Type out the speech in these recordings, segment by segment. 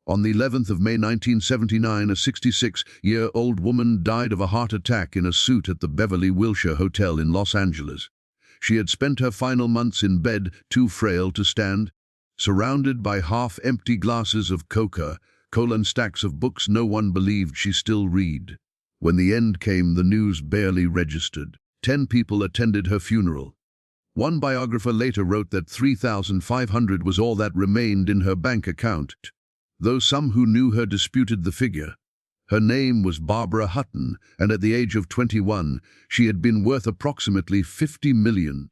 On the 11th of May 1979, a 66-year-old woman died of a heart attack in a suite at the Beverly Wilshire Hotel in Los Angeles. She had spent her final months in bed, too frail to stand, surrounded by half-empty glasses of Coca-Cola and stacks of books no one believed she still read. When the end came, the news barely registered. 10 people attended her funeral. One biographer later wrote that $3,500 was all that remained in her bank account, though some who knew her disputed the figure. Her name was Barbara Hutton, and at the age of 21, she had been worth approximately $50 million.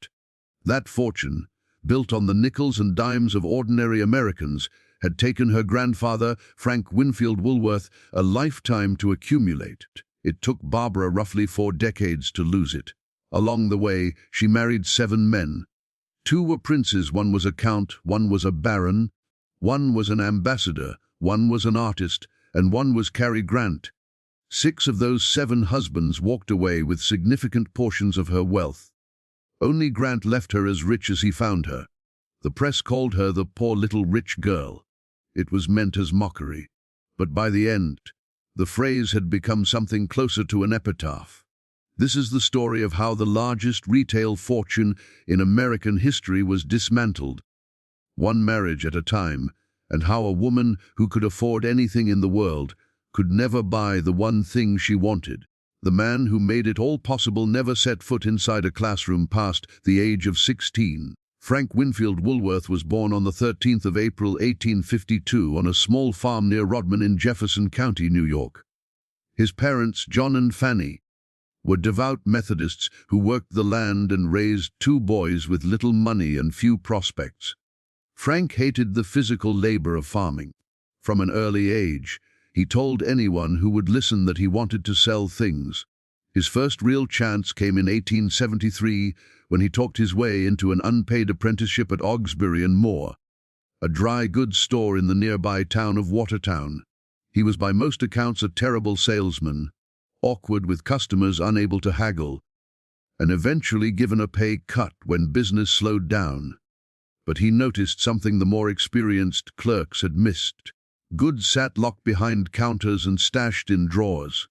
That fortune, built on the nickels and dimes of ordinary Americans, had taken her grandfather, Frank Winfield Woolworth, a lifetime to accumulate. It took Barbara roughly 4 decades to lose it. Along the way, she married 7 men. 2 were princes, 1 was a count, 1 was a baron, 1 was an ambassador, 1 was an artist, and 1 was Cary Grant. 6 of those 7 husbands walked away with significant portions of her wealth. Only Grant left her as rich as he found her. The press called her the poor little rich girl. It was meant as mockery. But by the end, the phrase had become something closer to an epitaph. This is the story of how the largest retail fortune in American history was dismantled, one marriage at a time, and how a woman who could afford anything in the world could never buy the one thing she wanted. The man who made it all possible never set foot inside a classroom past the age of 16. Frank Winfield Woolworth was born on the 13th of April 1852 on a small farm near Rodman in Jefferson County, New York. His parents, John and Fanny, were devout Methodists who worked the land and raised 2 boys with little money and few prospects. Frank hated the physical labor of farming. From an early age, he told anyone who would listen that he wanted to sell things. His first real chance came in 1873 when he talked his way into an unpaid apprenticeship at Augsbury and Moore, a dry goods store in the nearby town of Watertown. He was by most accounts a terrible salesman, awkward with customers unable to haggle, and eventually given a pay cut when business slowed down. But he noticed something the more experienced clerks had missed. Goods sat locked behind counters and stashed in drawers.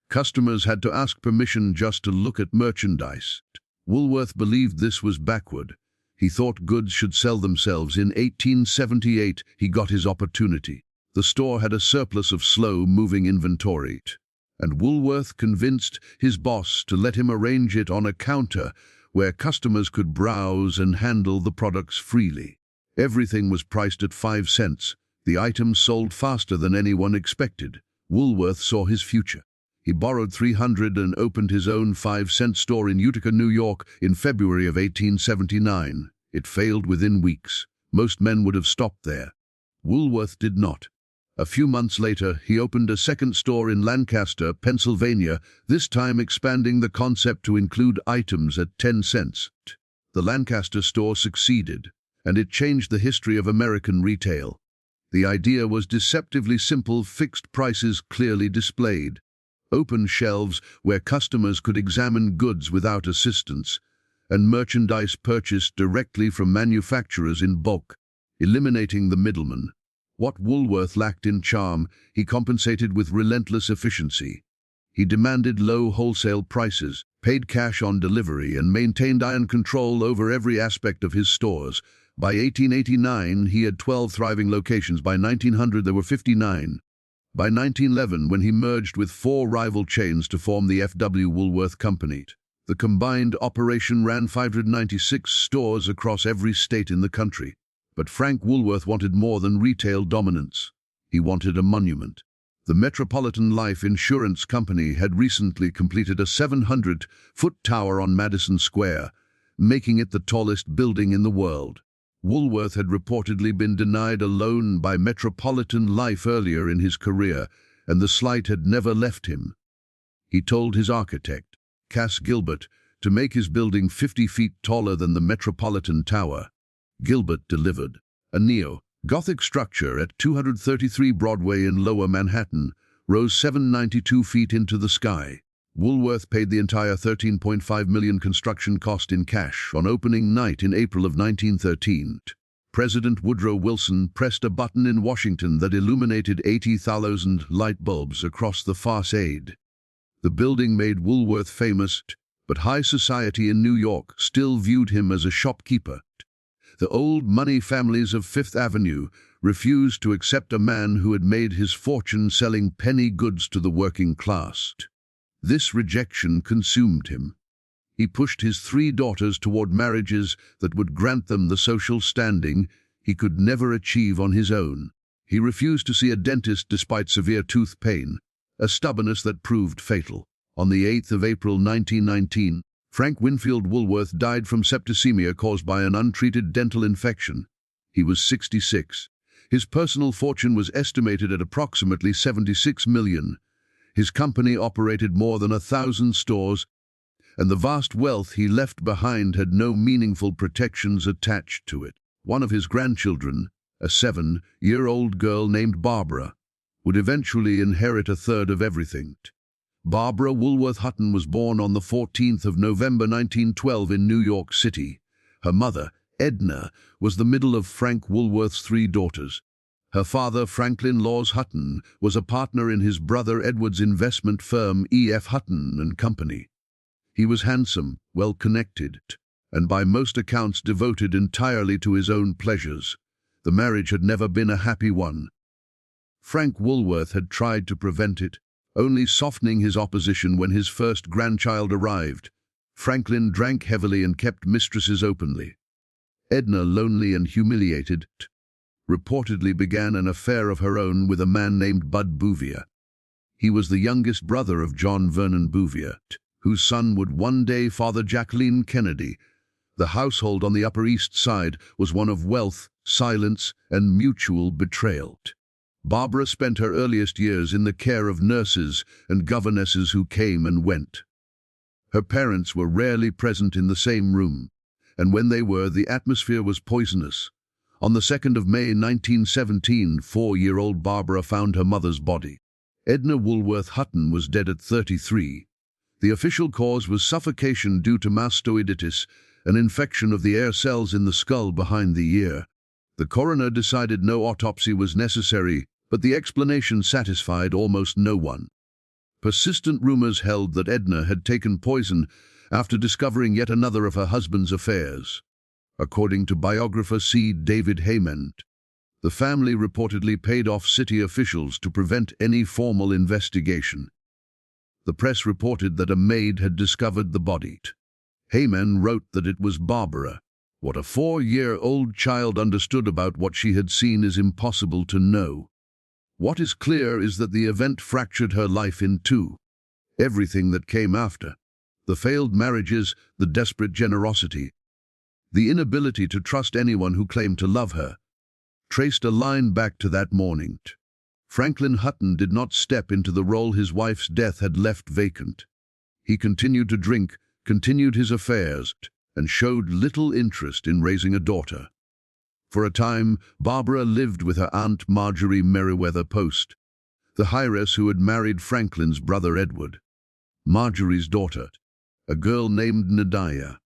Customers had to ask permission just to look at merchandise. Woolworth believed this was backward. He thought goods should sell themselves. In 1878, he got his opportunity. The store had a surplus of slow-moving inventory, and Woolworth convinced his boss to let him arrange it on a counter where customers could browse and handle the products freely. Everything was priced at 5 cents. The items sold faster than anyone expected. Woolworth saw his future. He borrowed $300 and opened his own 5-cent store in Utica, New York in February of 1879. It failed within weeks. Most men would have stopped there. Woolworth did not. A few months later, he opened a second store in Lancaster, Pennsylvania, this time expanding the concept to include items at 10 cents. The Lancaster store succeeded, and it changed the history of American retail. The idea was deceptively simple: fixed prices clearly displayed, open shelves where customers could examine goods without assistance, and merchandise purchased directly from manufacturers in bulk, eliminating the middleman. What Woolworth lacked in charm, he compensated with relentless efficiency. He demanded low wholesale prices, paid cash on delivery, and maintained iron control over every aspect of his stores. By 1889, he had 12 thriving locations. By 1900, there were 59. By 1911, when he merged with 4 rival chains to form the F.W. Woolworth Company, the combined operation ran 596 stores across every state in the country. But Frank Woolworth wanted more than retail dominance. He wanted a monument. The Metropolitan Life Insurance Company had recently completed a 700-foot tower on Madison Square, making it the tallest building in the world. Woolworth had reportedly been denied a loan by Metropolitan Life earlier in his career, and the slight had never left him. He told his architect, Cass Gilbert, to make his building 50 feet taller than the Metropolitan Tower. Gilbert delivered. A neo-Gothic structure at 233 Broadway in Lower Manhattan rose 792 feet into the sky. Woolworth paid the entire $13.5 million construction cost in cash on opening night in April of 1913. President Woodrow Wilson pressed a button in Washington that illuminated 80,000 light bulbs across the facade. The building made Woolworth famous, but high society in New York still viewed him as a shopkeeper. The old money families of Fifth Avenue refused to accept a man who had made his fortune selling penny goods to the working class. This rejection consumed him. He pushed his 3 daughters toward marriages that would grant them the social standing he could never achieve on his own. He refused to see a dentist despite severe tooth pain, a stubbornness that proved fatal. On the 8th of April 1919, Frank Winfield Woolworth died from septicemia caused by an untreated dental infection. He was 66. His personal fortune was estimated at approximately $76 million. His company operated more than 1,000 stores, and the vast wealth he left behind had no meaningful protections attached to it. One of his grandchildren, a 7-year-old girl named Barbara, would eventually inherit a third of everything. Barbara Woolworth Hutton was born on the 14th of November 1912 in New York City. Her mother, Edna, was the middle of Frank Woolworth's 3 daughters. Her father, Franklin Laws Hutton, was a partner in his brother Edward's investment firm E.F. Hutton and Company. He was handsome, well-connected, and by most accounts devoted entirely to his own pleasures. The marriage had never been a happy one. Frank Woolworth had tried to prevent it, only softening his opposition when his first grandchild arrived. Franklin drank heavily and kept mistresses openly. Edna, lonely and humiliated, reportedly began an affair of her own with a man named Bud Bouvier. He was the youngest brother of John Vernon Bouvier, whose son would one day father Jacqueline Kennedy. The household on the Upper East Side was one of wealth, silence, and mutual betrayal. Barbara spent her earliest years in the care of nurses and governesses who came and went. Her parents were rarely present in the same room, and when they were, the atmosphere was poisonous. On the 2nd of May 1917, 4-year-old Barbara found her mother's body. Edna Woolworth Hutton was dead at 33. The official cause was suffocation due to mastoiditis, an infection of the air cells in the skull behind the ear. The coroner decided no autopsy was necessary, but the explanation satisfied almost no one. Persistent rumors held that Edna had taken poison after discovering yet another of her husband's affairs. According to biographer C. David Heyman, the family reportedly paid off city officials to prevent any formal investigation. The press reported that a maid had discovered the body. Heyman wrote that it was Barbara. What a 4-year-old child understood about what she had seen is impossible to know. What is clear is that the event fractured her life in 2. Everything that came after, the failed marriages, the desperate generosity, the inability to trust anyone who claimed to love her, traced a line back to that morning. Franklin Hutton did not step into the role his wife's death had left vacant. He continued to drink, continued his affairs, and showed little interest in raising a daughter. For a time, Barbara lived with her Aunt Marjorie Merriweather Post, the heiress who had married Franklin's brother Edward. Marjorie's daughter, a girl named Nadia,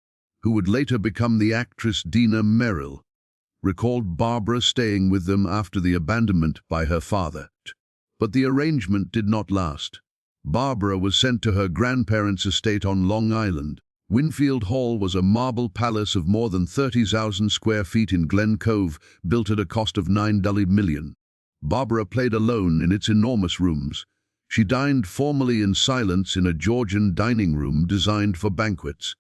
who would later become the actress Dina Merrill, recalled Barbara staying with them after the abandonment by her father. But the arrangement did not last. Barbara was sent to her grandparents' estate on Long Island. Winfield Hall was a marble palace of more than 30,000 square feet in Glen Cove, built at a cost of $9 million. Barbara played alone in its enormous rooms. She dined formally in silence in a Georgian dining room designed for banquets.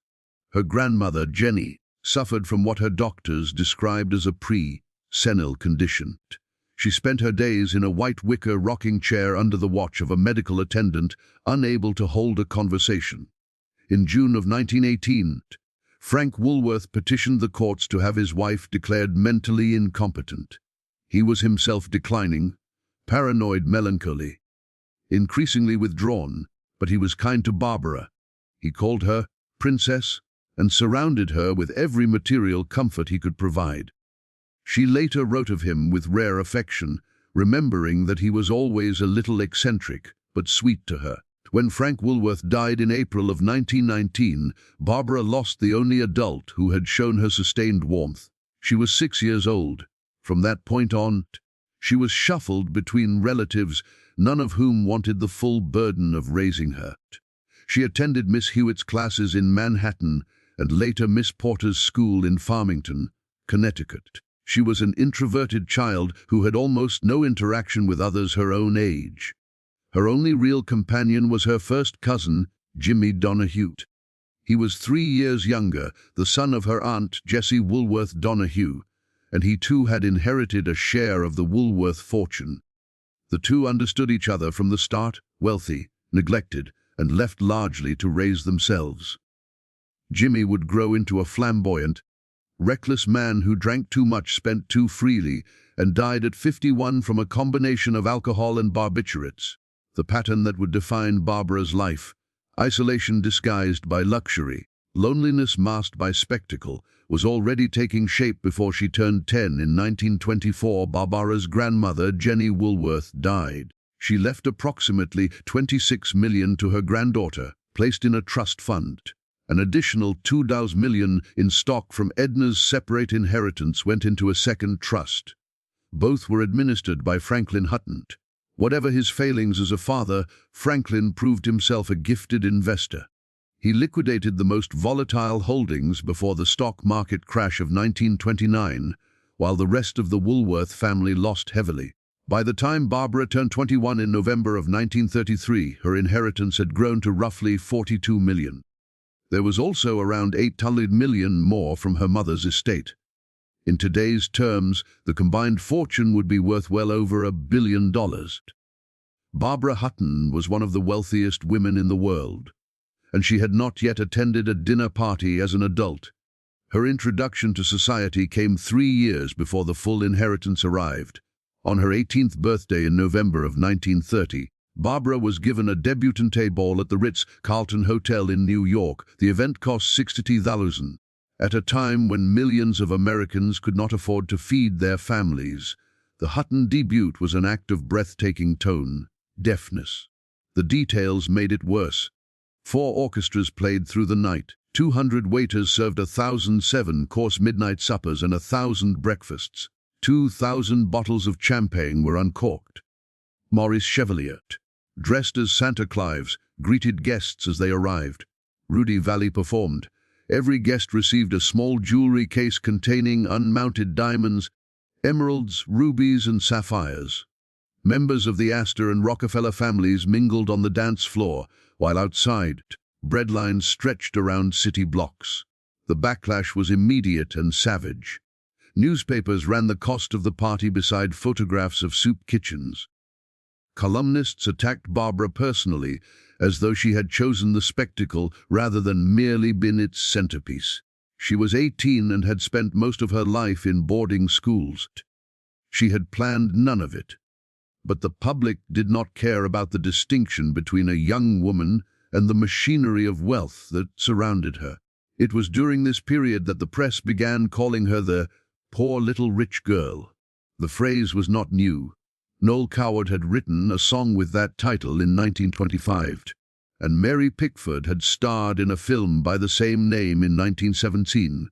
Her grandmother, Jenny, suffered from what her doctors described as a pre-senile condition. She spent her days in a white wicker rocking chair under the watch of a medical attendant, unable to hold a conversation. In June of 1918, Frank Woolworth petitioned the courts to have his wife declared mentally incompetent. He was himself declining, paranoid melancholy, increasingly withdrawn, but he was kind to Barbara. He called her Princess and surrounded her with every material comfort he could provide. She later wrote of him with rare affection, remembering that he was always a little eccentric, but sweet to her. When Frank Woolworth died in April of 1919, Barbara lost the only adult who had shown her sustained warmth. She was 6 years old. From that point on, she was shuffled between relatives, none of whom wanted the full burden of raising her. She attended Miss Hewitt's classes in Manhattan and later Miss Porter's school in Farmington, Connecticut. She was an introverted child who had almost no interaction with others her own age. Her only real companion was her first cousin, Jimmy Donahue. He was 3 years younger, the son of her aunt, Jessie Woolworth Donahue, and he too had inherited a share of the Woolworth fortune. The two understood each other from the start, wealthy, neglected, and left largely to raise themselves. Jimmy would grow into a flamboyant, reckless man who drank too much, spent too freely, and died at 51 from a combination of alcohol and barbiturates, the pattern that would define Barbara's life. Isolation disguised by luxury, loneliness masked by spectacle, was already taking shape before she turned 10 in 1924. Barbara's grandmother, Jenny Woolworth, died. She left approximately $26 million to her granddaughter, placed in a trust fund. An additional $2 million in stock from Edna's separate inheritance went into a second trust. Both were administered by Franklin Hutton. Whatever his failings as a father, Franklin proved himself a gifted investor. He liquidated the most volatile holdings before the stock market crash of 1929, while the rest of the Woolworth family lost heavily. By the time Barbara turned 21 in November of 1933, her inheritance had grown to roughly $42 million. There was also around $800 million more from her mother's estate. In today's terms, the combined fortune would be worth well over $1 billion. Barbara Hutton was one of the wealthiest women in the world, and she had not yet attended a dinner party as an adult. Her introduction to society came 3 years before the full inheritance arrived. On her 18th birthday in November of 1930, Barbara was given a debutante ball at the Ritz-Carlton Hotel in New York. The event cost $60,000. At a time when millions of Americans could not afford to feed their families, the Hutton debut was an act of breathtaking tone, deafness. The details made it worse. 4 orchestras played through the night. 200 waiters served 1,000 7-course midnight suppers and 1,000 breakfasts. 2,000 bottles of champagne were uncorked. Maurice Chevalier, dressed as Santa Claus, greeted guests as they arrived. Rudy Vallee performed. Every guest received a small jewelry case containing unmounted diamonds, emeralds, rubies, and sapphires. Members of the Astor and Rockefeller families mingled on the dance floor, while outside, bread lines stretched around city blocks. The backlash was immediate and savage. Newspapers ran the cost of the party beside photographs of soup kitchens. Columnists attacked Barbara personally, as though she had chosen the spectacle rather than merely been its centerpiece. She was 18 and had spent most of her life in boarding schools. She had planned none of it. But the public did not care about the distinction between a young woman and the machinery of wealth that surrounded her. It was during this period that the press began calling her the poor little rich girl. The phrase was not new. Noel Coward had written a song with that title in 1925, and Mary Pickford had starred in a film by the same name in 1917.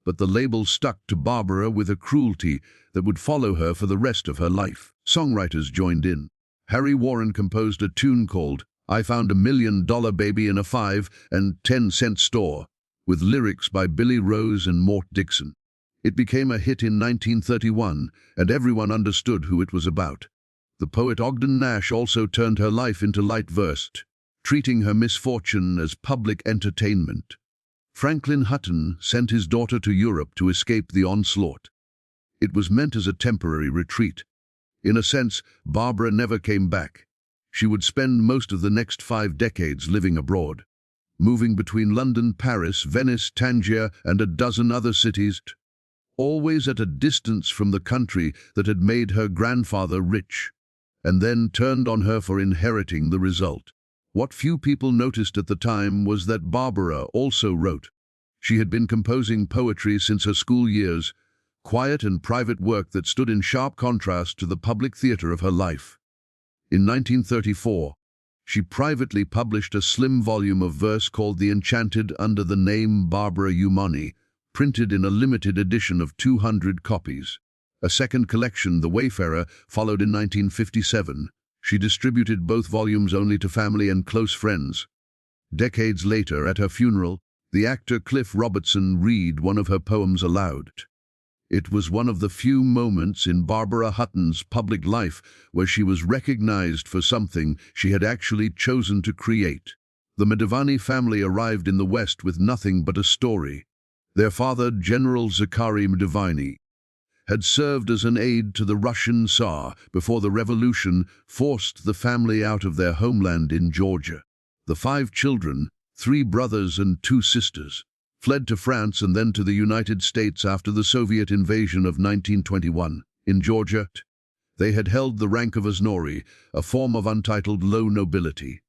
But the label stuck to Barbara with a cruelty that would follow her for the rest of her life. Songwriters joined in. Harry Warren composed a tune called "I Found a $1 Million Baby in a 5 and 10-cent Store," with lyrics by Billy Rose and Mort Dixon. It became a hit in 1931, and everyone understood who it was about. The poet Ogden Nash also turned her life into light verse, treating her misfortune as public entertainment. Franklin Hutton sent his daughter to Europe to escape the onslaught. It was meant as a temporary retreat. In a sense, Barbara never came back. She would spend most of the next 5 decades living abroad, moving between London, Paris, Venice, Tangier, and a dozen other cities, always at a distance from the country that had made her grandfather rich, and then turned on her for inheriting the result. What few people noticed at the time was that Barbara also wrote. She had been composing poetry since her school years, quiet and private work that stood in sharp contrast to the public theater of her life. In 1934, she privately published a slim volume of verse called The Enchanted under the name Barbara Umani, printed in a limited edition of 200 copies. A second collection, The Wayfarer, followed in 1957. She distributed both volumes only to family and close friends. Decades later, at her funeral, the actor Cliff Robertson read one of her poems aloud. It was one of the few moments in Barbara Hutton's public life where she was recognized for something she had actually chosen to create. The Madavani family arrived in the West with nothing but a story. Their father, General Cary Madavani, had served as an aide to the Russian Tsar before the revolution forced the family out of their homeland in Georgia. The 5 children, 3 brothers and 2 sisters, fled to France and then to the United States after the Soviet invasion of 1921. In Georgia, they had held the rank of Asnori, a form of untitled low nobility.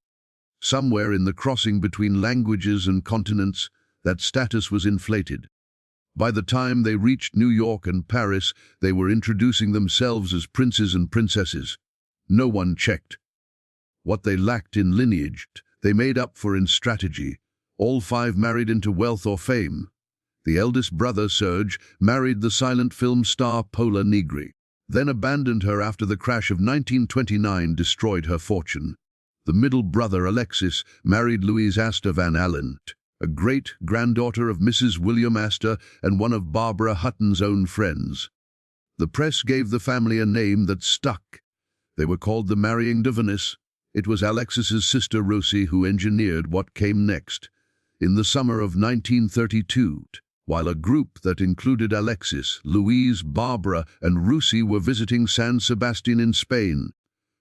Somewhere in the crossing between languages and continents, that status was inflated. By the time they reached New York and Paris, they were introducing themselves as princes and princesses. No one checked. What they lacked in lineage, they made up for in strategy. All 5 married into wealth or fame. The eldest brother, Serge, married the silent film star Paula Negri, then abandoned her after the crash of 1929 destroyed her fortune. The middle brother, Alexis, married Louise Astor Van Allen, a great-granddaughter of Mrs. William Astor and one of Barbara Hutton's own friends. The press gave the family a name that stuck. They were called the Marrying Diviners. It was Alexis's sister Rosie who engineered what came next. In the summer of 1932, while a group that included Alexis, Louise, Barbara, and Rosie were visiting San Sebastian in Spain,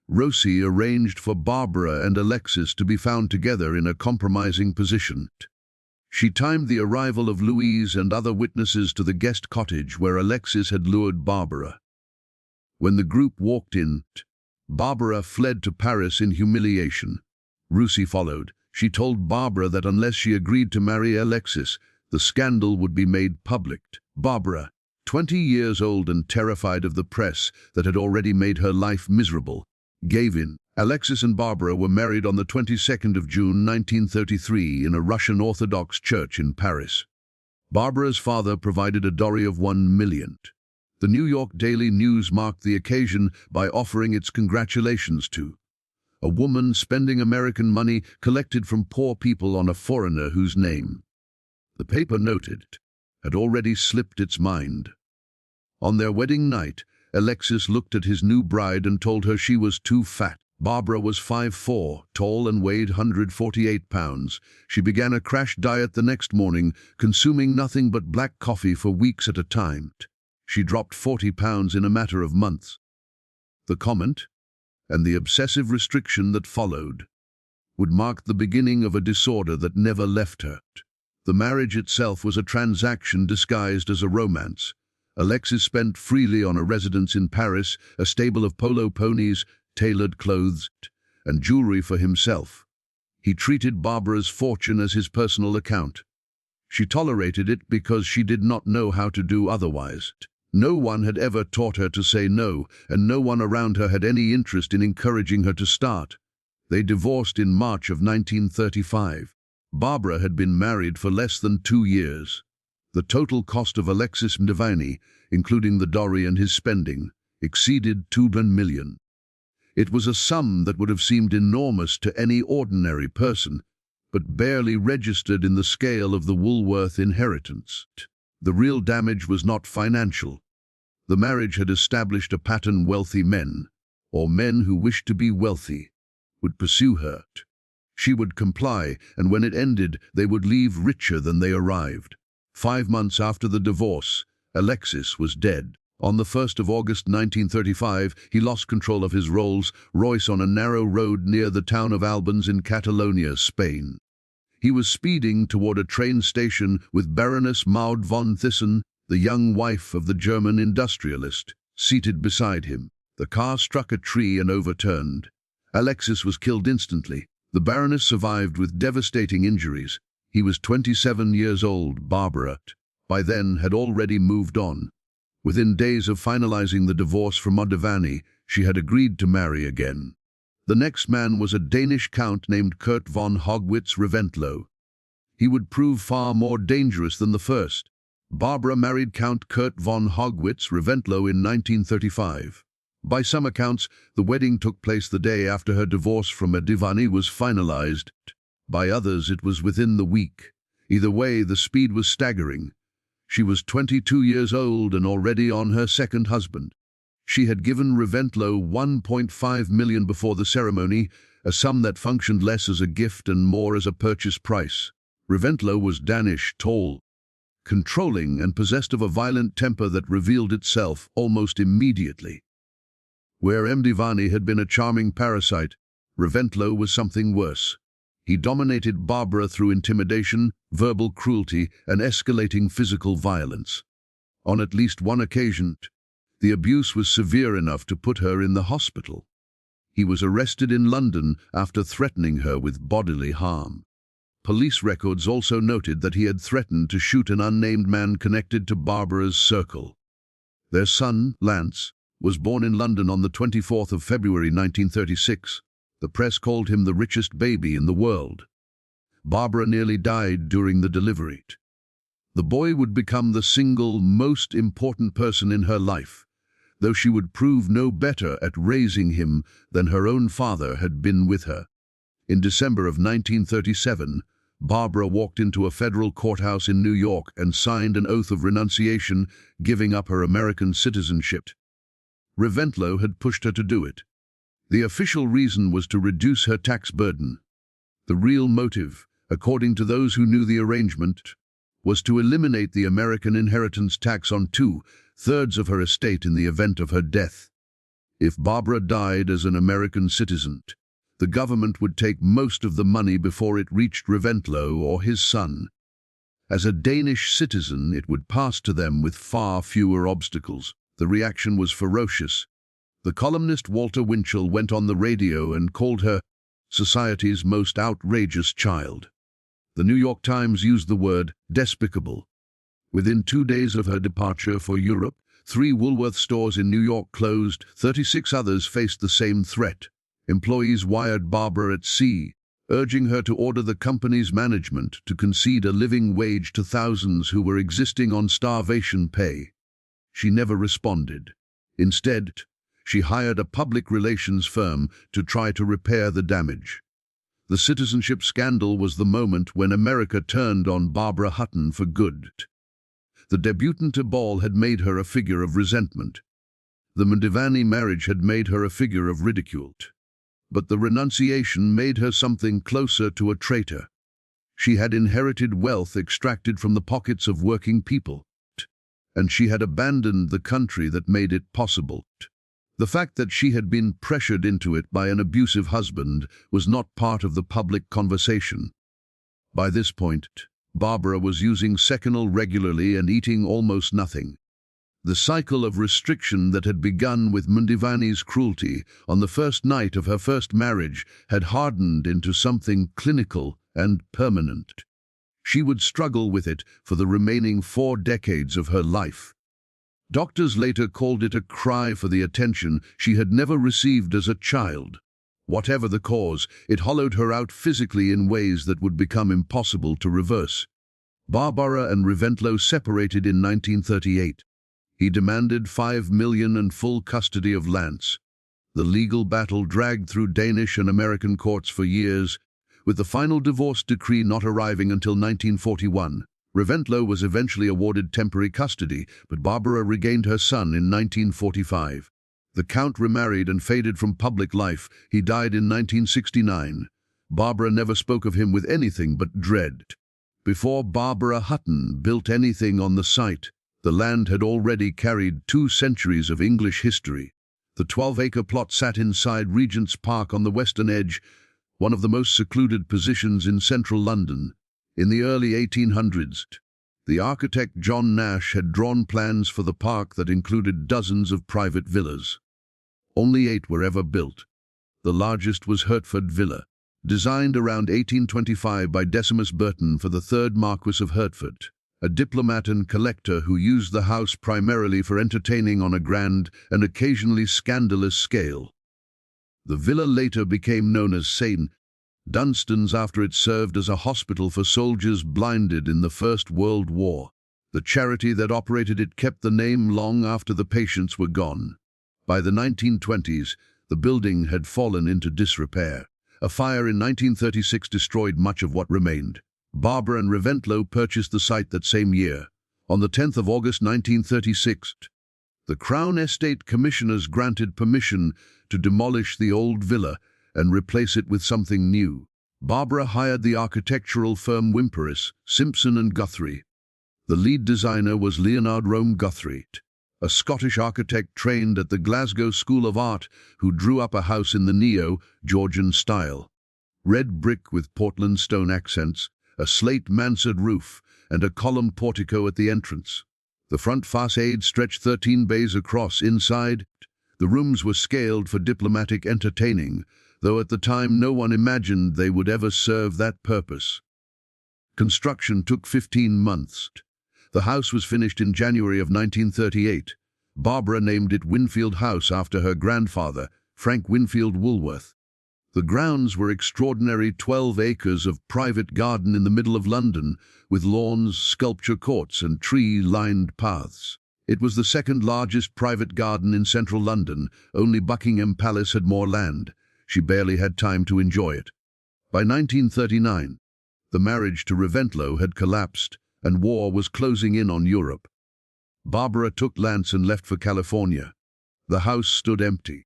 Rosie arranged for Barbara and Alexis to be found together in a compromising position. She timed the arrival of Louise and other witnesses to the guest cottage where Alexis had lured Barbara. When the group walked in, Barbara fled to Paris in humiliation. Rosie followed. She told Barbara that unless she agreed to marry Alexis, the scandal would be made public. Barbara, 20 years old and terrified of the press that had already made her life miserable, gave in. Alexis and Barbara were married on the 22nd of June 1933 in a Russian Orthodox church in Paris. Barbara's father provided a dowry of $1 million. The New York Daily News marked the occasion by offering its congratulations to a woman spending American money collected from poor people on a foreigner whose name, the paper noted, had already slipped its mind. On their wedding night, Alexis looked at his new bride and told her she was too fat. Barbara was 5'4", tall and weighed 148 pounds. She began a crash diet the next morning, consuming nothing but black coffee for weeks at a time. She dropped 40 pounds in a matter of months. The comment, and the obsessive restriction that followed, would mark the beginning of a disorder that never left her. The marriage itself was a transaction disguised as a romance. Alexis spent freely on a residence in Paris, a stable of polo ponies, tailored clothes, and jewelry for himself. He treated Barbara's fortune as his personal account. She tolerated it because she did not know how to do otherwise. No one had ever taught her to say no, and no one around her had any interest in encouraging her to start. They divorced in March of 1935. Barbara had been married for less than 2 years. The total cost of Alexis Madavani, including the dowry and his spending, exceeded $2 million. It was a sum that would have seemed enormous to any ordinary person, but barely registered in the scale of the Woolworth inheritance. The real damage was not financial. The marriage had established a pattern: wealthy men, or men who wished to be wealthy, would pursue her. She would comply, and when it ended, they would leave richer than they arrived. 5 months after the divorce, Alexis was dead. On the 1st of August 1935, he lost control of his Rolls-Royce on a narrow road near the town of Albans in Catalonia, Spain. He was speeding toward a train station with Baroness Maud von Thyssen, the young wife of the German industrialist, seated beside him. The car struck a tree and overturned. Alexis was killed instantly. The Baroness survived with devastating injuries. He was 27 years old. Barbara, by then, had already moved on. Within days of finalizing the divorce from Madavani, she had agreed to marry again. The next man was a Danish count named Kurt von Hogwitz Reventlow. He would prove far more dangerous than the first. Barbara married Count Kurt von Haugwitz Reventlow in 1935. By some accounts, the wedding took place the day after her divorce from Mandivani was finalized. By others, it was within the week. Either way, the speed was staggering. She was 22 years old and already on her second husband. She had given Reventlow 1.5 million before the ceremony, a sum that functioned less as a gift and more as a purchase price. Reventlow was Danish, tall, controlling, and possessed of a violent temper that revealed itself almost immediately. Where Mandivani had been a charming parasite, Reventlow was something worse. He dominated Barbara through intimidation, verbal cruelty, and escalating physical violence. On at least one occasion, the abuse was severe enough to put her in the hospital. He was arrested in London after threatening her with bodily harm. Police records also noted that he had threatened to shoot an unnamed man connected to Barbara's circle. Their son, Lance, was born in London on the 24th of February 1936. The press called him the richest baby in the world. Barbara nearly died during the delivery. The boy would become the single most important person in her life, though she would prove no better at raising him than her own father had been with her. In December of 1937, Barbara walked into a federal courthouse in New York and signed an oath of renunciation, giving up her American citizenship. Reventlow had pushed her to do it. The official reason was to reduce her tax burden. The real motive, according to those who knew the arrangement, was to eliminate the American inheritance tax on 2/3 of her estate in the event of her death. If Barbara died as an American citizen, the government would take most of the money before it reached Reventlow or his son. As a Danish citizen, it would pass to them with far fewer obstacles. The reaction was ferocious. The columnist Walter Winchell went on the radio and called her society's most outrageous child. The New York Times used the word despicable. Within 2 days of her departure for Europe, 3 Woolworth stores in New York closed, 36 others faced the same threat. Employees wired Barbara at sea, urging her to order the company's management to concede a living wage to thousands who were existing on starvation pay. She never responded. Instead, she hired a public relations firm to try to repair the damage. The citizenship scandal was the moment when America turned on Barbara Hutton for good. The debutante ball had made her a figure of resentment. The Mandivani marriage had made her a figure of ridicule. But the renunciation made her something closer to a traitor. She had inherited wealth extracted from the pockets of working people, and she had abandoned the country that made it possible. The fact that she had been pressured into it by an abusive husband was not part of the public conversation. By this point, Barbara was using Seconal regularly and eating almost nothing. The cycle of restriction that had begun with Mandivani's cruelty on the first night of her first marriage had hardened into something clinical and permanent. She would struggle with it for the remaining 4 decades of her life. Doctors later called it a cry for the attention she had never received as a child. Whatever the cause, it hollowed her out physically in ways that would become impossible to reverse. Barbara and Reventlow separated in 1938. He demanded 5 million and full custody of Lance. The legal battle dragged through Danish and American courts for years, with the final divorce decree not arriving until 1941. Reventlow was eventually awarded temporary custody, but Barbara regained her son in 1945. The Count remarried and faded from public life. He died in 1969. Barbara never spoke of him with anything but dread. Before Barbara Hutton built anything on the site, the land had already carried 2 centuries of English history. The 12-acre plot sat inside Regent's Park on the western edge, one of the most secluded positions in central London. In the early 1800s, the architect John Nash had drawn plans for the park that included dozens of private villas. Only 8 were ever built. The largest was Hertford Villa, designed around 1825 by Decimus Burton for the 3rd Marquis of Hertford, a diplomat and collector who used the house primarily for entertaining on a grand and occasionally scandalous scale. The villa later became known as St. Dunstan's after it served as a hospital for soldiers blinded in the First World War. The charity that operated it kept the name long after the patients were gone. By the 1920s, the building had fallen into disrepair. A fire in 1936 destroyed much of what remained. Barbara and Reventlow purchased the site that same year. On the 10th of August 1936, the Crown Estate Commissioners granted permission to demolish the old villa and replace it with something new. Barbara hired the architectural firm Wimperis, Simpson and Guthrie. The lead designer was Leonard Rome Guthrie, a Scottish architect trained at the Glasgow School of Art who drew up a house in the neo-Georgian style. Red brick with Portland stone accents, a slate mansard roof, and a column portico at the entrance. The front facade stretched 13 bays across. Inside, the rooms were scaled for diplomatic entertaining, though at the time no one imagined they would ever serve that purpose. Construction took 15 months. The house was finished in January of 1938. Barbara named it Winfield House after her grandfather, Frank Winfield Woolworth. The grounds were extraordinary 12 acres of private garden in the middle of London, with lawns, sculpture courts and tree-lined paths. It was the second largest private garden in central London. Only Buckingham Palace had more land. She barely had time to enjoy it. By 1939, the marriage to Reventlow had collapsed, and war was closing in on Europe. Barbara took Lance and left for California. The house stood empty.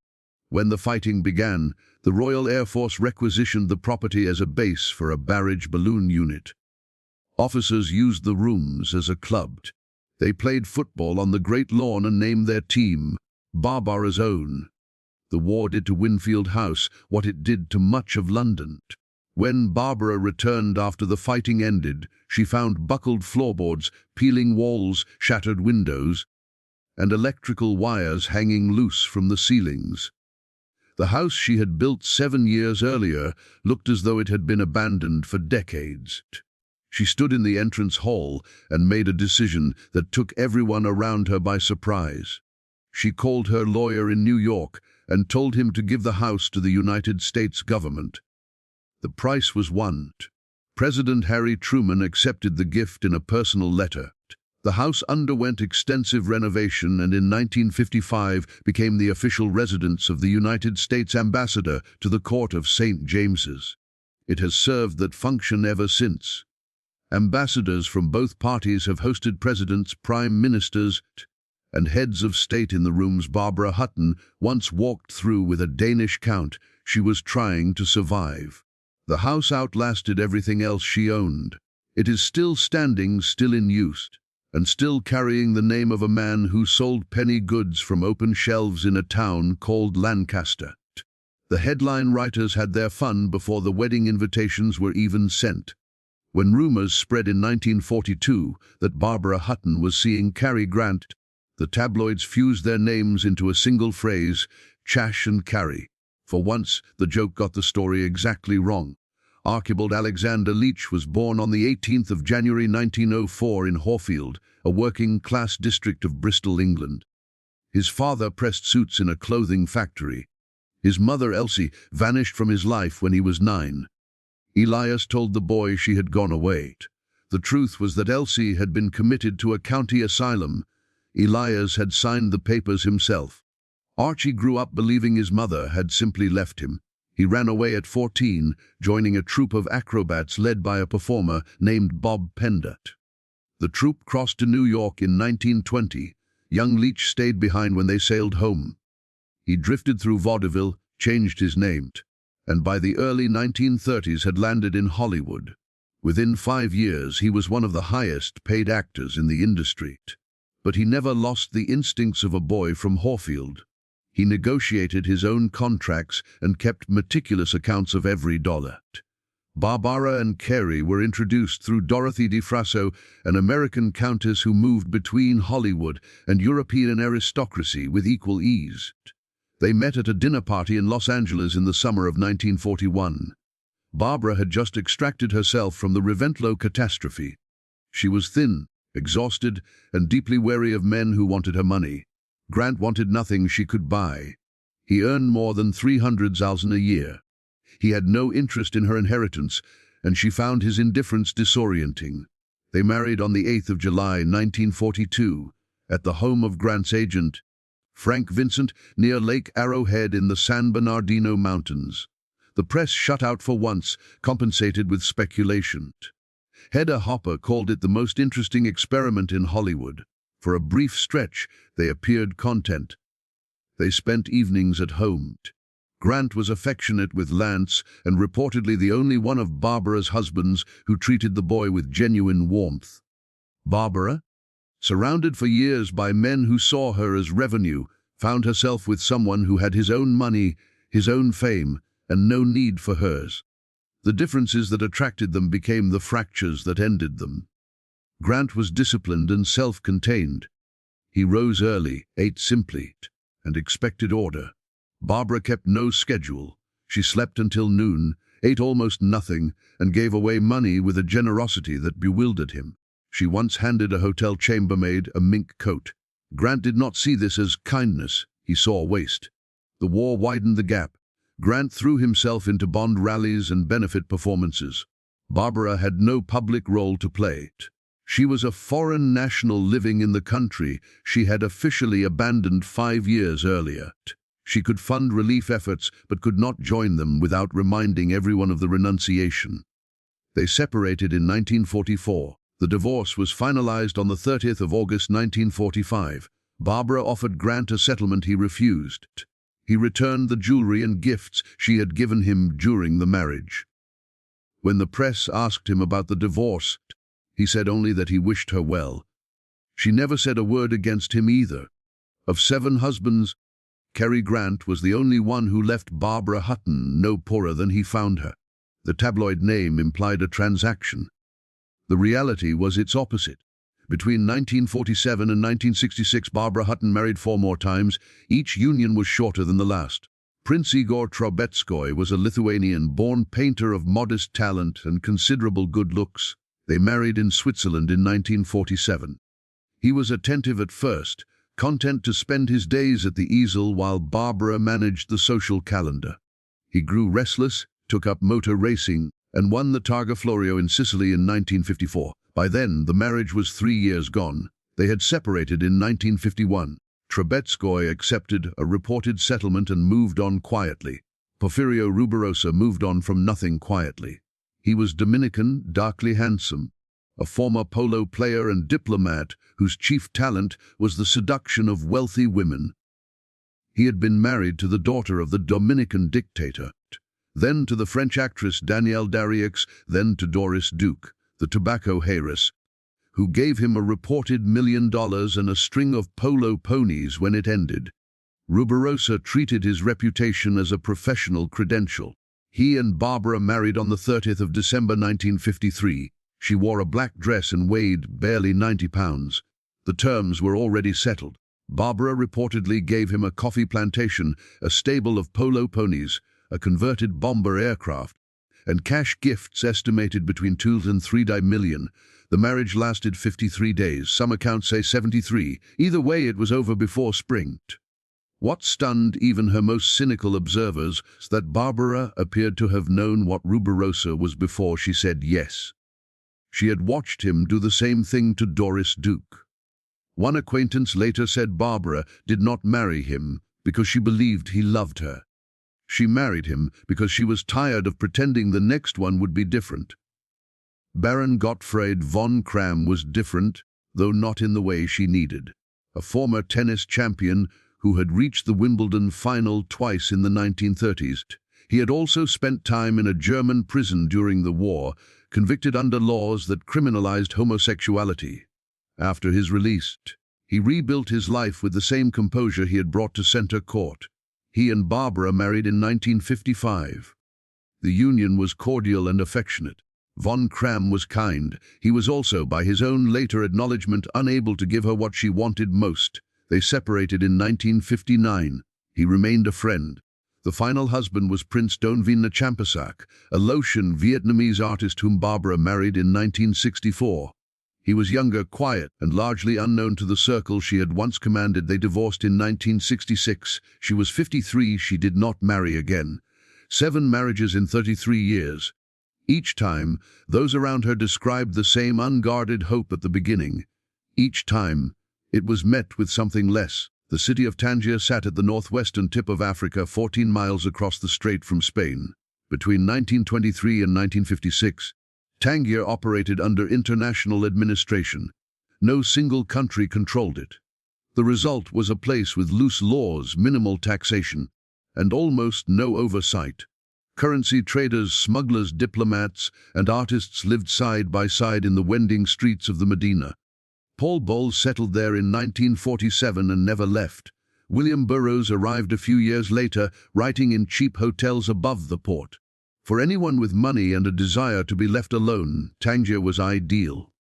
When the fighting began, the Royal Air Force requisitioned the property as a base for a barrage balloon unit. Officers used the rooms as a club. They played football on the Great Lawn and named their team Barbara's Own. The war did to Winfield House what it did to much of London. When Barbara returned after the fighting ended, she found buckled floorboards, peeling walls, shattered windows, and electrical wires hanging loose from the ceilings. The house she had built 7 years earlier looked as though it had been abandoned for decades. She stood in the entrance hall and made a decision that took everyone around her by surprise. She called her lawyer in New York and told him to give the house to the United States government. The price was won. President Harry Truman accepted the gift in a personal letter. The house underwent extensive renovation and in 1955 became the official residence of the United States ambassador to the Court of St. James's. It has served that function ever since. Ambassadors from both parties have hosted presidents, prime ministers, and heads of state in the rooms Barbara Hutton once walked through with a Danish count. She was trying to survive. The house outlasted everything else she owned. It is still standing, still in use, and still carrying the name of a man who sold penny goods from open shelves in a town called Lancaster. The headline writers had their fun before the wedding invitations were even sent. When rumors spread in 1942 that Barbara Hutton was seeing Cary Grant, the tabloids fused their names into a single phrase, Chash and Cary. For once, the joke got the story exactly wrong. Archibald Alexander Leach was born on the 18th of January 1904 in Horfield, a working-class district of Bristol, England. His father pressed suits in a clothing factory. His mother, Elsie, vanished from his life when he was 9. Elias told the boy she had gone away. The truth was that Elsie had been committed to a county asylum. Elias had signed the papers himself. Archie grew up believing his mother had simply left him. He ran away at 14, joining a troupe of acrobats led by a performer named Bob Pender. The troupe crossed to New York in 1920. Young Leach stayed behind when they sailed home. He drifted through vaudeville, changed his name, and by the early 1930s had landed in Hollywood. Within 5 years, he was one of the highest-paid actors in the industry. But he never lost the instincts of a boy from Horfield. He negotiated his own contracts and kept meticulous accounts of every dollar. Barbara and Cary were introduced through Dorothy DeFrasso, an American countess who moved between Hollywood and European aristocracy with equal ease. They met at a dinner party in Los Angeles in the summer of 1941. Barbara had just extracted herself from the Reventlow catastrophe. She was thin, exhausted, and deeply wary of men who wanted her money. Grant wanted nothing she could buy. He earned more than $300,000 a year. He had no interest in her inheritance, and she found his indifference disorienting. They married on the 8th of July, 1942, at the home of Grant's agent, Frank Vincent, near Lake Arrowhead in the San Bernardino Mountains. The press shut out for once, compensated with speculation. Hedda Hopper called it the most interesting experiment in Hollywood. For a brief stretch, they appeared content. They spent evenings at home. Grant was affectionate with Lance and reportedly the only one of Barbara's husbands who treated the boy with genuine warmth. Barbara, surrounded for years by men who saw her as revenue, found herself with someone who had his own money, his own fame, and no need for hers. The differences that attracted them became the fractures that ended them. Grant was disciplined and self-contained. He rose early, ate simply, and expected order. Barbara kept no schedule. She slept until noon, ate almost nothing, and gave away money with a generosity that bewildered him. She once handed a hotel chambermaid a mink coat. Grant did not see this as kindness. He saw waste. The war widened the gap. Grant threw himself into bond rallies and benefit performances. Barbara had no public role to play. She was a foreign national living in the country she had officially abandoned 5 years earlier. She could fund relief efforts but could not join them without reminding everyone of the renunciation. They separated in 1944. The divorce was finalized on the 30th of August 1945. Barbara offered Grant a settlement he refused. He returned the jewelry and gifts she had given him during the marriage. When the press asked him about the divorce, he said only that he wished her well. She never said a word against him either. Of 7 husbands, Cary Grant was the only one who left Barbara Hutton no poorer than he found her. The tabloid name implied a transaction. The reality was its opposite. Between 1947 and 1966, Barbara Hutton married 4 more times. Each union was shorter than the last. Prince Igor Trubetskoy was a Lithuanian-born painter of modest talent and considerable good looks. They married in Switzerland in 1947. He was attentive at first, content to spend his days at the easel while Barbara managed the social calendar. He grew restless, took up motor racing, and won the Targa Florio in Sicily in 1954. By then, the marriage was 3 years gone. They had separated in 1951. Trubetskoy accepted a reported settlement and moved on quietly. Porfirio Rubirosa moved on from nothing quietly. He was Dominican, darkly handsome, a former polo player and diplomat whose chief talent was the seduction of wealthy women. He had been married to the daughter of the Dominican dictator, then to the French actress Danielle Darrieux, then to Doris Duke, the tobacco heiress, who gave him a reported $1 million and a string of polo ponies when it ended. Rubirosa treated his reputation as a professional credential. He and Barbara married on the 30th of December 1953. She wore a black dress and weighed barely 90 pounds. The terms were already settled. Barbara reportedly gave him a coffee plantation, a stable of polo ponies, a converted bomber aircraft, and cash gifts estimated between $2 and $3 million. The marriage lasted 53 days, some accounts say 73. Either way, it was over before spring. What stunned even her most cynical observers is that Barbara appeared to have known what Rubirosa was before she said yes. She had watched him do the same thing to Doris Duke. One acquaintance later said Barbara did not marry him because she believed he loved her. She married him because she was tired of pretending the next one would be different. Baron Gottfried von Cram was different, though not in the way she needed. A former tennis champion who had reached the Wimbledon final twice in the 1930s. He had also spent time in a German prison during the war, convicted under laws that criminalized homosexuality. After his release, he rebuilt his life with the same composure he had brought to center court. He and Barbara married in 1955. The union was cordial and affectionate. Von Cram was kind. He was also, by his own later acknowledgement, unable to give her what she wanted most. They separated in 1959. He remained a friend. The final husband was Prince Donvina Champasak, a Laotian Vietnamese artist whom Barbara married in 1964. He was younger, quiet, and largely unknown to the circle she had once commanded. They divorced in 1966. She was 53. She did not marry again. 7 marriages in 33 years. Each time, those around her described the same unguarded hope at the beginning. Each time, it was met with something less. The city of Tangier sat at the northwestern tip of Africa, 14 miles across the strait from Spain. Between 1923 and 1956, Tangier operated under international administration. No single country controlled it. The result was a place with loose laws, minimal taxation, and almost no oversight. Currency traders, smugglers, diplomats, and artists lived side by side in the winding streets of the Medina. Paul Bowles settled there in 1947 and never left. William Burroughs arrived a few years later, writing in cheap hotels above the port. For anyone with money and a desire to be left alone, Tangier was ideal.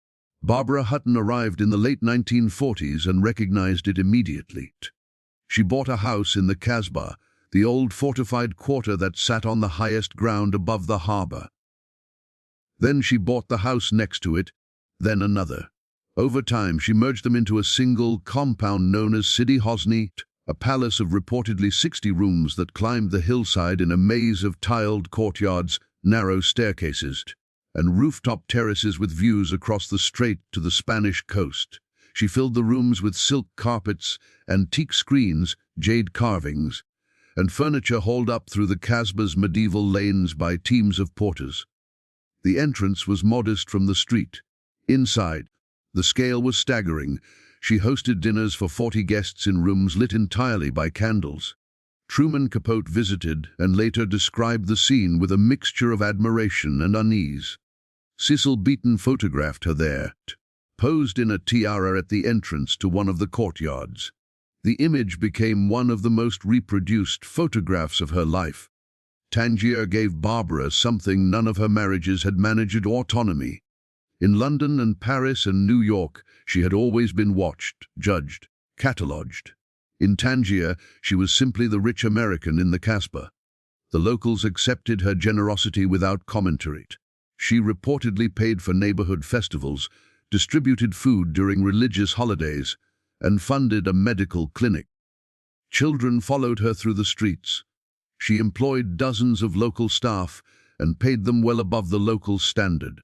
Barbara Hutton arrived in the late 1940s and recognized it immediately. She bought a house in the Kasbah, the old fortified quarter that sat on the highest ground above the harbor. Then she bought the house next to it, then another. Over time, she merged them into a single compound known as Sidi Hosni, a palace of reportedly 60 rooms that climbed the hillside in a maze of tiled courtyards, narrow staircases, and rooftop terraces with views across the strait to the Spanish coast. She filled the rooms with silk carpets, antique screens, jade carvings, and furniture hauled up through the Kasbah's medieval lanes by teams of porters. The entrance was modest from the street. Inside, the scale was staggering. She hosted dinners for 40 guests in rooms lit entirely by candles. Truman Capote visited and later described the scene with a mixture of admiration and unease. Cecil Beaton photographed her there, posed in a tiara at the entrance to one of the courtyards. The image became one of the most reproduced photographs of her life. Tangier gave Barbara something none of her marriages had managed: autonomy. In London and Paris and New York, she had always been watched, judged, catalogued. In Tangier, she was simply the rich American in the Kasbah. The locals accepted her generosity without commentary. She reportedly paid for neighborhood festivals, distributed food during religious holidays, and funded a medical clinic. Children followed her through the streets. She employed dozens of local staff and paid them well above the local standard.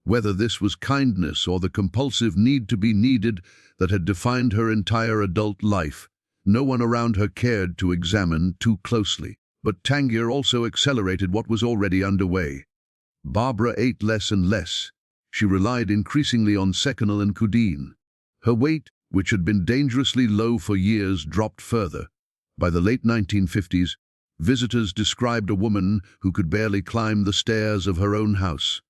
Whether this was kindness or the compulsive need to be needed that had defined her entire adult life, no one around her cared to examine too closely. But Tangier also accelerated what was already underway. Barbara ate less and less. She relied increasingly on seconal and codeine. Her weight, which had been dangerously low for years, dropped further. By the late 1950s, visitors described a woman who could barely climb the stairs of her own house.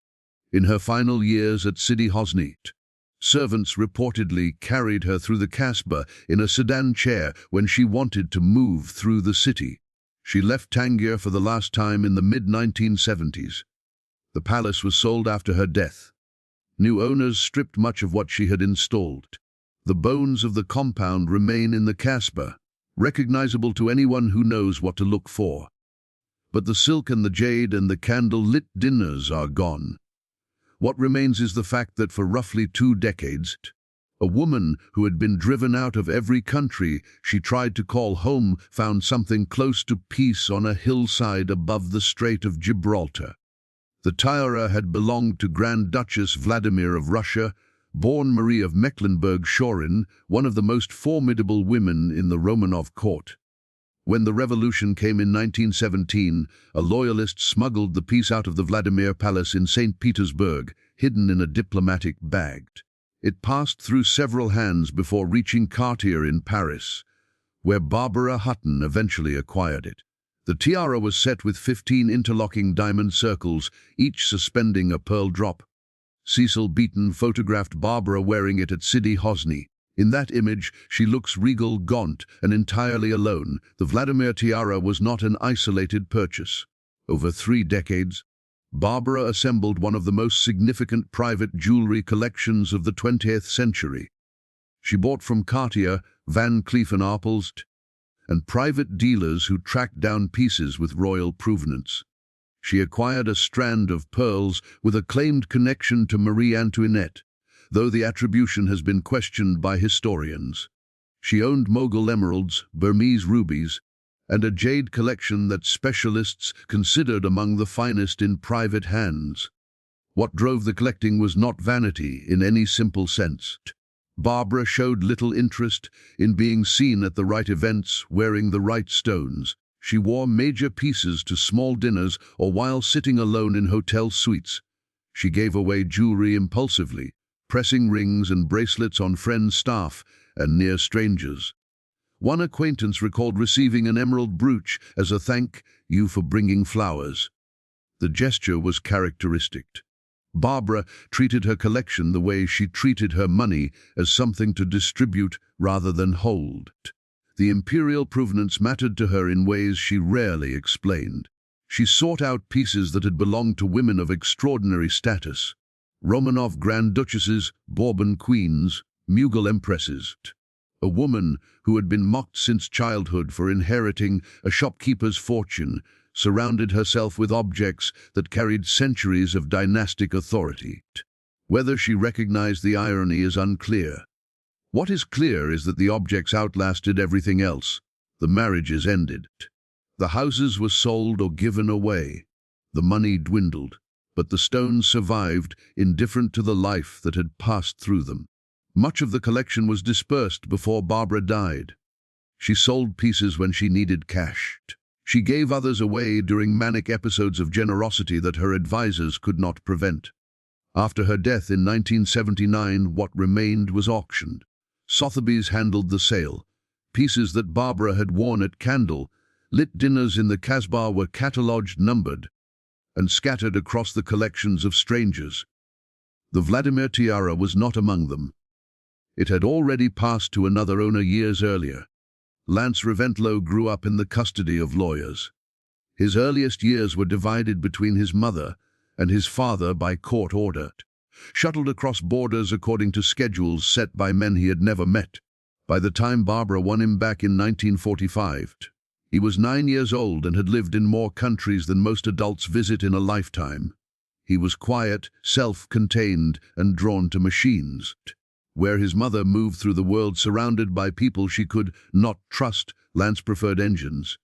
In her final years at Sidi Hosni, servants reportedly carried her through the Kasbah in a sedan chair when she wanted to move through the city. She left Tangier for the last time in the mid-1970s. The palace was sold after her death. New owners stripped much of what she had installed. The bones of the compound remain in the Kasbah, recognizable to anyone who knows what to look for. But the silk and the jade and the candle-lit dinners are gone. What remains is the fact that for roughly 2 decades, a woman who had been driven out of every country she tried to call home found something close to peace on a hillside above the Strait of Gibraltar. The tiara had belonged to Grand Duchess Vladimir of Russia, born Marie of Mecklenburg-Schwerin, one of the most formidable women in the Romanov court. When the revolution came in 1917, a loyalist smuggled the piece out of the Vladimir Palace in St. Petersburg, hidden in a diplomatic bag. It passed through several hands before reaching Cartier in Paris, where Barbara Hutton eventually acquired it. The tiara was set with 15 interlocking diamond circles, each suspending a pearl drop. Cecil Beaton photographed Barbara wearing it at Sidi Hosni. In that image, she looks regal, gaunt, and entirely alone. The Vladimir tiara was not an isolated purchase. Over 3 decades, Barbara assembled one of the most significant private jewelry collections of the 20th century. She bought from Cartier, Van Cleef & Arpels, and private dealers who tracked down pieces with royal provenance. She acquired a strand of pearls with a claimed connection to Marie Antoinette, though the attribution has been questioned by historians. She owned Mogul emeralds, Burmese rubies, and a jade collection that specialists considered among the finest in private hands. What drove the collecting was not vanity in any simple sense. Barbara showed little interest in being seen at the right events wearing the right stones. She wore major pieces to small dinners or while sitting alone in hotel suites. She gave away jewelry impulsively, pressing rings and bracelets on friends' staff and near strangers. One acquaintance recalled receiving an emerald brooch as a thank you for bringing flowers. The gesture was characteristic. Barbara treated her collection the way she treated her money, as something to distribute rather than hold. The imperial provenance mattered to her in ways she rarely explained. She sought out pieces that had belonged to women of extraordinary status: Romanov Grand Duchesses, Bourbon Queens, Mughal Empresses. A woman who had been mocked since childhood for inheriting a shopkeeper's fortune surrounded herself with objects that carried centuries of dynastic authority. Whether she recognized the irony is unclear. What is clear is that the objects outlasted everything else. The marriages ended. The houses were sold or given away. The money dwindled, but the stones survived, indifferent to the life that had passed through them. Much of the collection was dispersed before Barbara died. She sold pieces when she needed cash. She gave others away during manic episodes of generosity that her advisors could not prevent. After her death in 1979, what remained was auctioned. Sotheby's handled the sale. Pieces that Barbara had worn at candle-lit dinners in the Casbah were catalogued, numbered, and scattered across the collections of strangers. The Vladimir tiara was not among them. It had already passed to another owner years earlier. Lance Reventlow grew up in the custody of lawyers. His earliest years were divided between his mother and his father by court order, shuttled across borders according to schedules set by men he had never met. By the time Barbara won him back in 1945, he was 9 years old and had lived in more countries than most adults visit in a lifetime. He was quiet, self-contained, and drawn to machines. Where his mother moved through the world surrounded by people she could not trust, Lance preferred engines.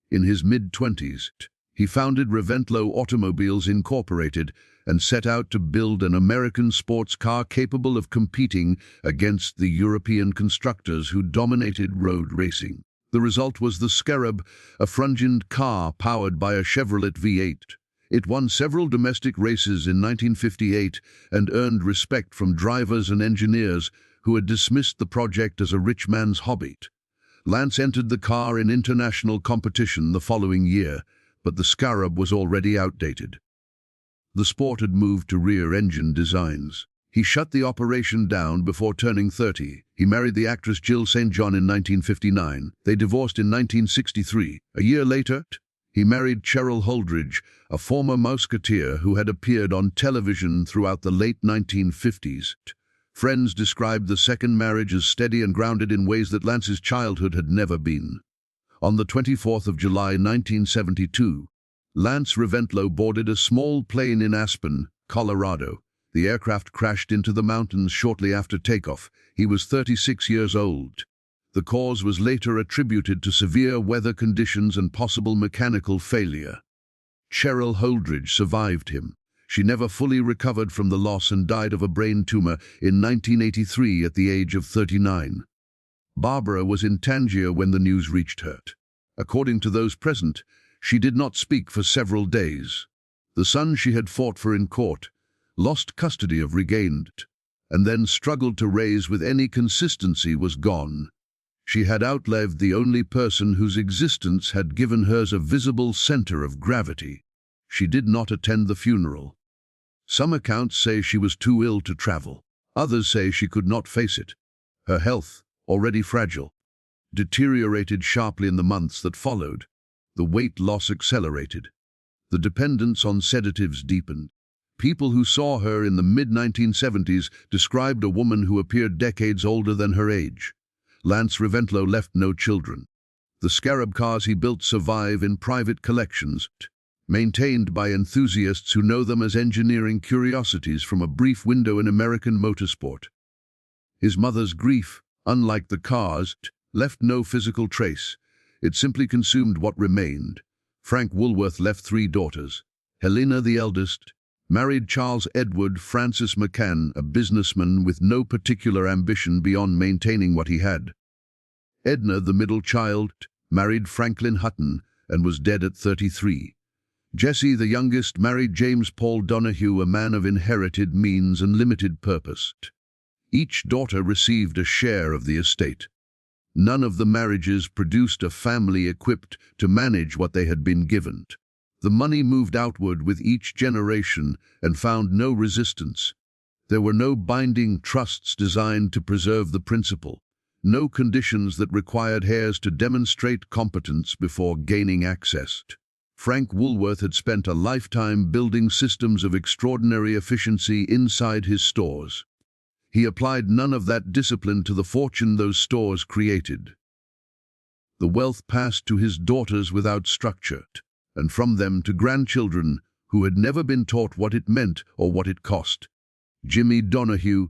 In his mid-20s, he founded Reventlow Automobiles Incorporated and set out to build an American sports car capable of competing against the European constructors who dominated road racing. The result was the Scarab, a frungent car powered by a Chevrolet V8. It won several domestic races in 1958 and earned respect from drivers and engineers who had dismissed the project as a rich man's hobby. Lance entered the car in international competition the following year, but the Scarab was already outdated. The sport had moved to rear-engine designs. He shut the operation down before turning 30. He married the actress Jill St. John in 1959. They divorced in 1963. A year later, he married Cheryl Holdridge, a former Mouseketeer who had appeared on television throughout the late 1950s. Friends described the second marriage as steady and grounded in ways that Lance's childhood had never been. On the 24th of July 1972, Lance Reventlow boarded a small plane in Aspen, Colorado. The aircraft crashed into the mountains shortly after takeoff. He was 36 years old. The cause was later attributed to severe weather conditions and possible mechanical failure. Cheryl Holdridge survived him. She never fully recovered from the loss and died of a brain tumor in 1983 at the age of 39. Barbara was in Tangier when the news reached her. According to those present, she did not speak for several days. The son she had fought for in court, lost custody of, regained, and then struggled to raise with any consistency, was gone. She had outlived the only person whose existence had given hers a visible center of gravity. She did not attend the funeral. Some accounts say she was too ill to travel. Others say she could not face it. Her health, already fragile, deteriorated sharply in the months that followed. The weight loss accelerated. The dependence on sedatives deepened. People who saw her in the mid-1970s described a woman who appeared decades older than her age. Lance Reventlow left no children. The Scarab cars he built survive in private collections, maintained by enthusiasts who know them as engineering curiosities from a brief window in American motorsport. His mother's grief, unlike the cars, left no physical trace. It simply consumed what remained. Frank Woolworth left 3 daughters. Helena, the eldest, married Charles Edward Francis McCann, a businessman with no particular ambition beyond maintaining what he had. Edna, the middle child, married Franklin Hutton and was dead at 33. Jessie, the youngest, married James Paul Donahue, a man of inherited means and limited purpose. Each daughter received a share of the estate. None of the marriages produced a family equipped to manage what they had been given. The money moved outward with each generation and found no resistance. There were no binding trusts designed to preserve the principal, no conditions that required heirs to demonstrate competence before gaining access. Frank Woolworth had spent a lifetime building systems of extraordinary efficiency inside his stores. He applied none of that discipline to the fortune those stores created. The wealth passed to his daughters without structure, and from them to grandchildren who had never been taught what it meant or what it cost. Jimmy Donahue,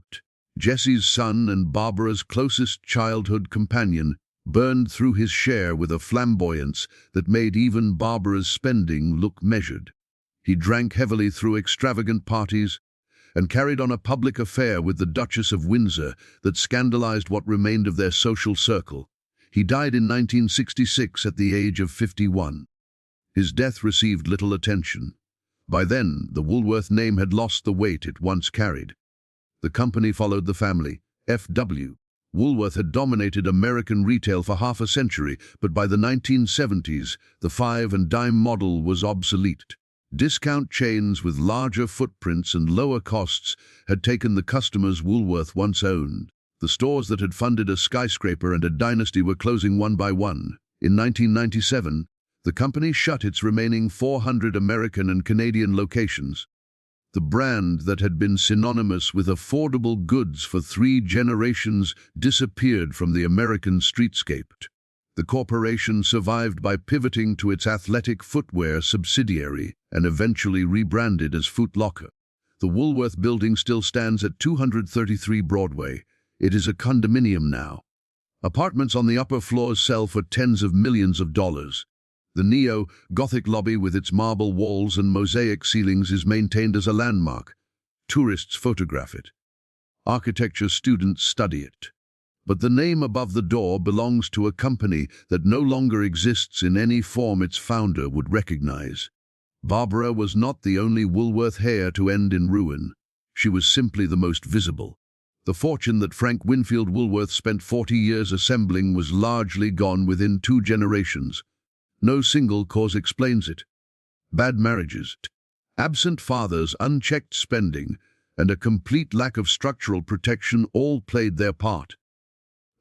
Jessie's son and Barbara's closest childhood companion, burned through his share with a flamboyance that made even Barbara's spending look measured. He drank heavily through extravagant parties and carried on a public affair with the Duchess of Windsor that scandalized what remained of their social circle. He died in 1966 at the age of 51. His death received little attention. By then, the Woolworth name had lost the weight it once carried. The company followed the family, F.W. Woolworth had dominated American retail for half a century, but by the 1970s, the 5 and dime model was obsolete. Discount chains with larger footprints and lower costs had taken the customers Woolworth once owned. The stores that had funded a skyscraper and a dynasty were closing one by one. In 1997, the company shut its remaining 400 American and Canadian locations. The brand that had been synonymous with affordable goods for 3 generations disappeared from the American streetscape. The corporation survived by pivoting to its athletic footwear subsidiary and eventually rebranded as Foot Locker. The Woolworth building still stands at 233 Broadway. It is a condominium now. Apartments on the upper floors sell for tens of millions of dollars. The neo-Gothic lobby with its marble walls and mosaic ceilings is maintained as a landmark. Tourists photograph it. Architecture students study it. But the name above the door belongs to a company that no longer exists in any form its founder would recognize. Barbara was not the only Woolworth heir to end in ruin. She was simply the most visible. The fortune that Frank Winfield Woolworth spent 40 years assembling was largely gone within 2 generations. No single cause explains it. Bad marriages, absent fathers, unchecked spending, and a complete lack of structural protection all played their part.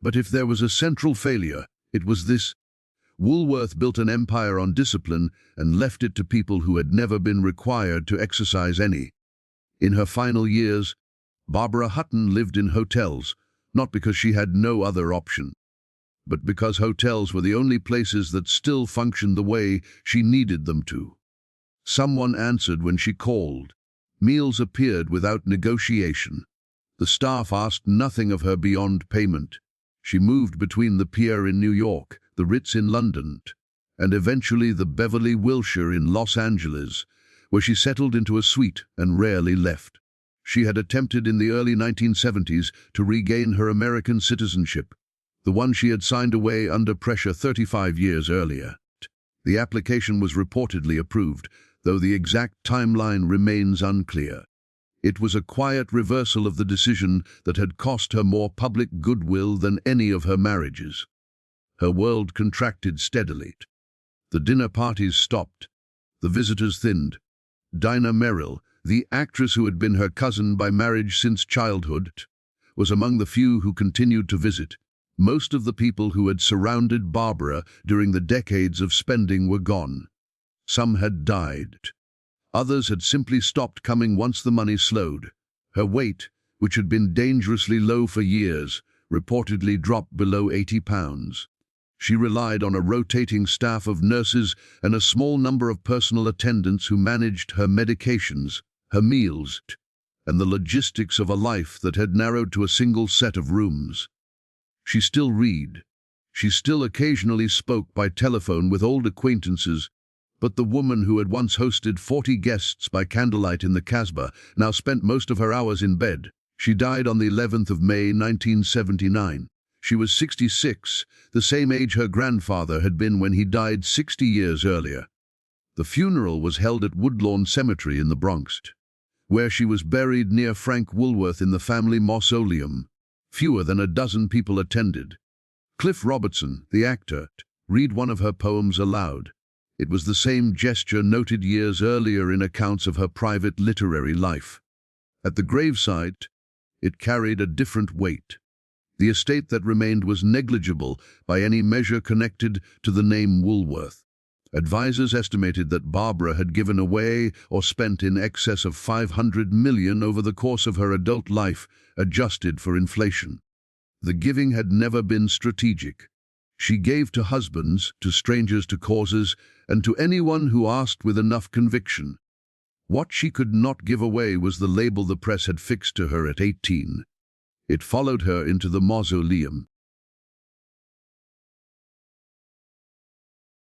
But if there was a central failure, it was this. Woolworth built an empire on discipline and left it to people who had never been required to exercise any. In her final years, Barbara Hutton lived in hotels, not because she had no other option, but because hotels were the only places that still functioned the way she needed them to. Someone answered when she called. Meals appeared without negotiation. The staff asked nothing of her beyond payment. She moved between the Pier in New York, the Ritz in London, and eventually the Beverly Wilshire in Los Angeles, where she settled into a suite and rarely left. She had attempted in the early 1970s to regain her American citizenship, the one she had signed away under pressure 35 years earlier. The application was reportedly approved, though the exact timeline remains unclear. It was a quiet reversal of the decision that had cost her more public goodwill than any of her marriages. Her world contracted steadily. The dinner parties stopped. The visitors thinned. Dinah Merrill, the actress who had been her cousin by marriage since childhood, was among the few who continued to visit. Most of the people who had surrounded Barbara during the decades of spending were gone. Some had died. Others had simply stopped coming once the money slowed. Her weight, which had been dangerously low for years, reportedly dropped below 80 pounds. She relied on a rotating staff of nurses and a small number of personal attendants who managed her medications, her meals, and the logistics of a life that had narrowed to a single set of rooms. She still read. She still occasionally spoke by telephone with old acquaintances, but the woman who had once hosted 40 guests by candlelight in the Casbah now spent most of her hours in bed. She died on the 11th of May, 1979. She was 66, the same age her grandfather had been when he died 60 years earlier. The funeral was held at Woodlawn Cemetery in the Bronx, where she was buried near Frank Woolworth in the family mausoleum. Fewer than a dozen people attended. Cliff Robertson, the actor, read one of her poems aloud. It was the same gesture noted years earlier in accounts of her private literary life. At the gravesite, it carried a different weight. The estate that remained was negligible by any measure connected to the name Woolworth. Advisors estimated that Barbara had given away or spent in excess of $500 million over the course of her adult life, adjusted for inflation. The giving had never been strategic. She gave to husbands, to strangers, to causes, and to anyone who asked with enough conviction. What she could not give away was the label the press had fixed to her at 18. It followed her into the mausoleum,